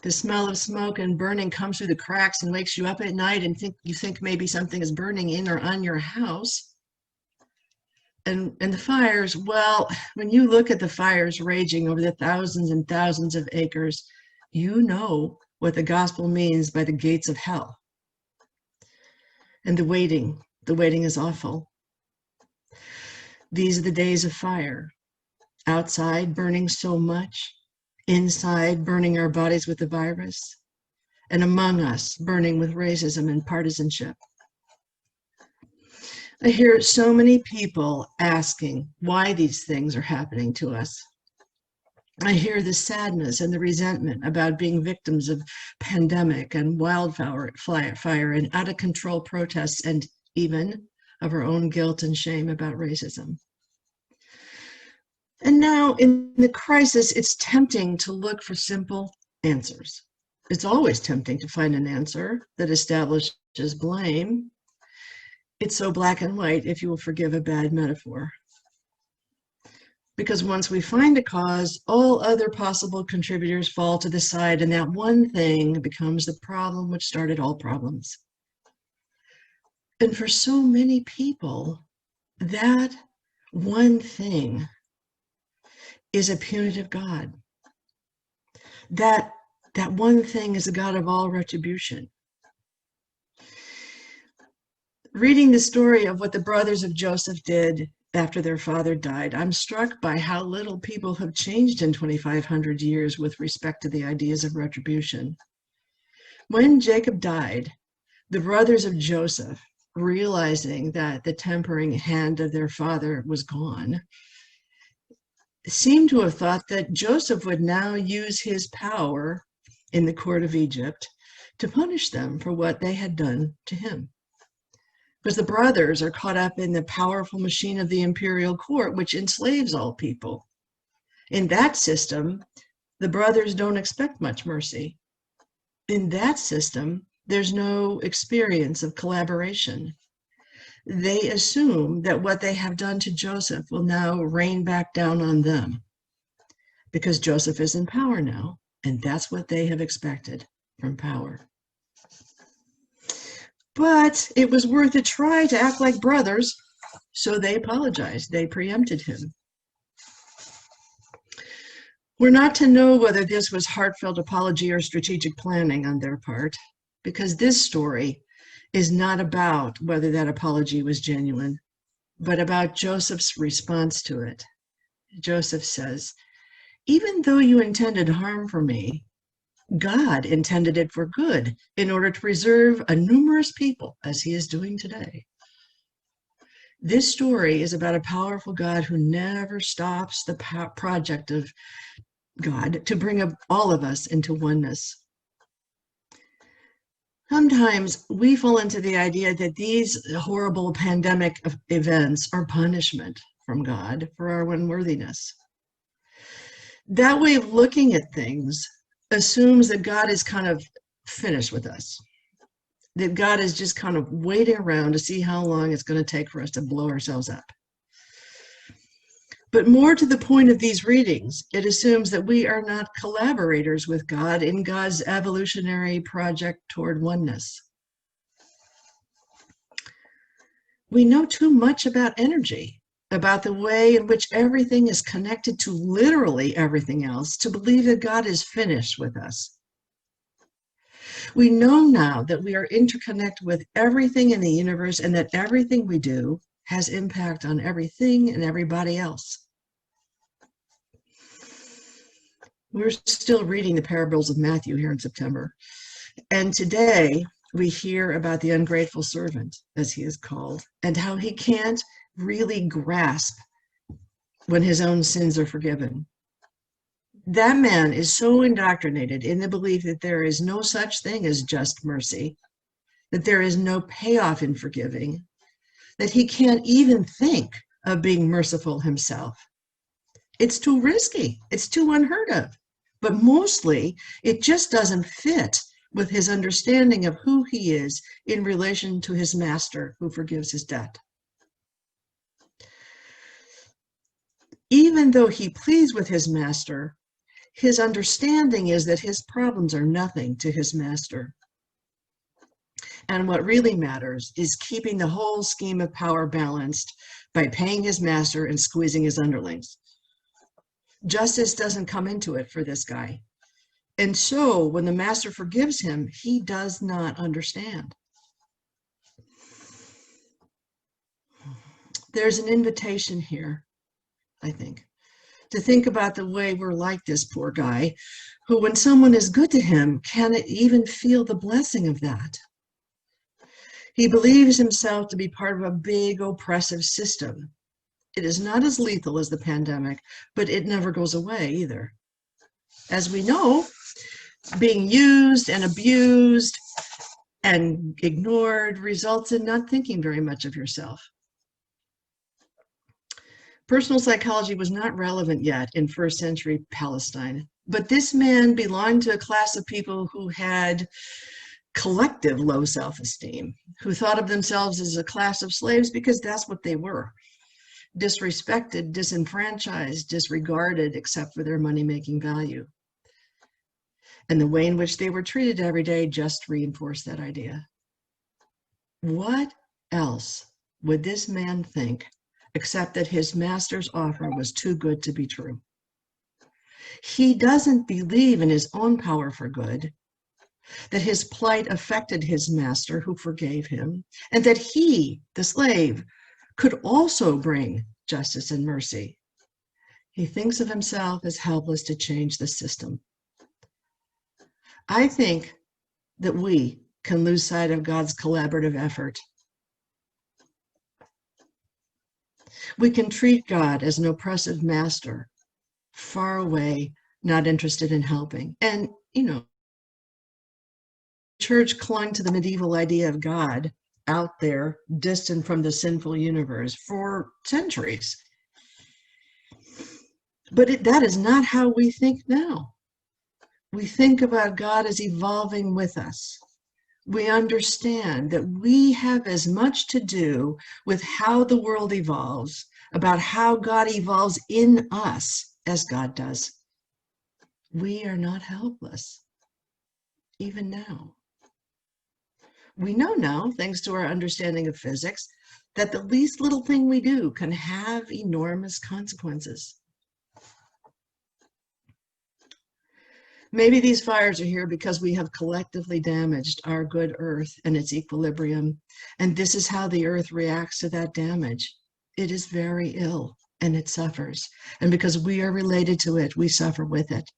The smell of smoke and burning comes through the cracks and wakes you up at night and you think maybe something is burning in or on your house. And the fires, well, when you look at the fires raging over the thousands and thousands of acres, you know what the gospel means by the gates of hell. And the waiting is awful. These are the days of fire. Outside, burning so much. Inside, burning our bodies with the virus. And among us, burning with racism and partisanship. I hear so many people asking why these things are happening to us. I hear the sadness and the resentment about being victims of pandemic and wildfire and out of control protests, and even of our own guilt and shame about racism. And now in the crisis, it's tempting to look for simple answers. It's always tempting to find an answer that establishes blame. It's so black and white, if you will forgive a bad metaphor. Because once we find a cause, all other possible contributors fall to the side, and that one thing becomes the problem which started all problems. And for so many people, that one thing is a punitive God. That one thing is a God of all retribution. Reading the story of what the brothers of Joseph did after their father died, I'm struck by how little people have changed in 2,500 years with respect to the ideas of retribution. When Jacob died, the brothers of Joseph, realizing that the tempering hand of their father was gone, seem to have thought that Joseph would now use his power in the court of Egypt to punish them for what they had done to him. Because the brothers are caught up in the powerful machine of the imperial court, which enslaves all people. In that system, the brothers don't expect much mercy. In that system, there's no experience of collaboration. They assume that what they have done to Joseph will now rain back down on them, because Joseph is in power now, and that's what they have expected from power. But it was worth a try to act like brothers, so they apologized. They preempted him. We're not to know whether this was heartfelt apology or strategic planning on their part, because this story is not about whether that apology was genuine, but about Joseph's response to it. Joseph says, "Even though you intended harm for me, God intended it for good in order to preserve a numerous people, as he is doing today." This story is about a powerful God who never stops the project of God to bring all of us into oneness. Sometimes we fall into the idea that these horrible pandemic events are punishment from God for our unworthiness. That way of looking at things assumes that God is kind of finished with us, that God is just kind of waiting around to see how long it's going to take for us to blow ourselves up. But more to the point of these readings, it assumes that we are not collaborators with God in God's evolutionary project toward oneness. We know too much about energy, about the way in which everything is connected to literally everything else, to believe that God is finished with us. We know now that we are interconnected with everything in the universe and that everything we do has impact on everything and everybody else. We're still reading the parables of Matthew here in September. And today we hear about the ungrateful servant, as he is called, and how he can't really grasp when his own sins are forgiven. That man is so indoctrinated in the belief that there is no such thing as just mercy, that there is no payoff in forgiving, that he can't even think of being merciful himself. It's too risky. It's too unheard of. But mostly, it just doesn't fit with his understanding of who he is in relation to his master who forgives his debt. Even though he pleads with his master, His understanding is that his problems are nothing to his master. And what really matters is keeping the whole scheme of power balanced by paying his master and squeezing his underlings. Justice doesn't come into it for this guy. And so when the master forgives him, he does not understand. There's an invitation here, I think, to think about the way we're like this poor guy, who when someone is good to him, cannot even feel the blessing of that. He believes himself to be part of a big oppressive system. It is not as lethal as the pandemic, but it never goes away either. As we know, being used and abused and ignored results in not thinking very much of yourself. Personal psychology was not relevant yet in first century Palestine, but this man belonged to a class of people who had collective low self-esteem, who thought of themselves as a class of slaves because that's what they were. Disrespected, disenfranchised, disregarded, except for their money-making value. And the way in which they were treated every day just reinforced that idea. What else would this man think except that his master's offer was too good to be true? He doesn't believe in his own power for good, that his plight affected his master who forgave him, and that he, the slave, could also bring justice and mercy. He thinks of himself as helpless to change the system. I think that we can lose sight of God's collaborative effort. We can treat God as an oppressive master, far away, not interested in helping. And, the church clung to the medieval idea of God out there, distant from the sinful universe for centuries. But that is not how we think now. We think about God as evolving with us. We understand that we have as much to do with how the world evolves, about how God evolves in us as God does. We are not helpless, even now. We know now, thanks to our understanding of physics, that the least little thing we do can have enormous consequences. Maybe these fires are here because we have collectively damaged our good earth and its equilibrium, and this is how the earth reacts to that damage. It is very ill, and it suffers, and because we are related to it, we suffer with it.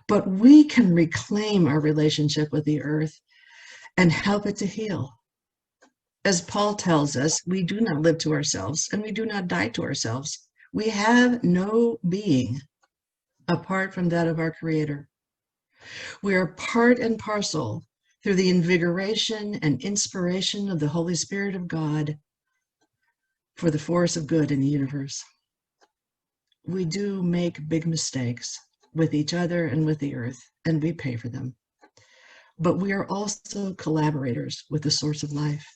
But we can reclaim our relationship with the earth and help it to heal. As Paul tells us, we do not live to ourselves, and we do not die to ourselves. We have no being apart from that of our Creator. We are part and parcel through the invigoration and inspiration of the Holy Spirit of God for the force of good in the universe. We do make big mistakes with each other and with the earth, and we pay for them. But we are also collaborators with the source of life.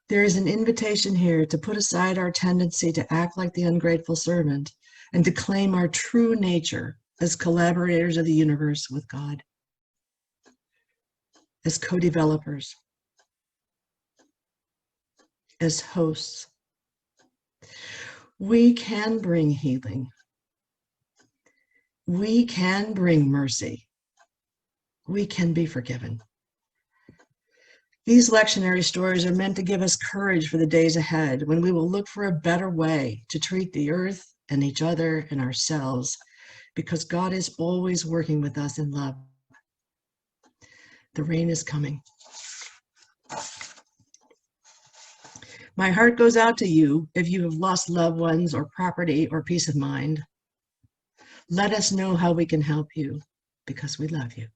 There is an invitation here to put aside our tendency to act like the ungrateful servant and to claim our true nature as collaborators of the universe with God, as co-developers, as hosts. We can bring healing. We can bring mercy. We can be forgiven. These lectionary stories are meant to give us courage for the days ahead when we will look for a better way to treat the earth and each other and ourselves, because God is always working with us in love. The rain is coming. My heart goes out to you if you have lost loved ones or property or peace of mind. Let us know how we can help you, because we love you.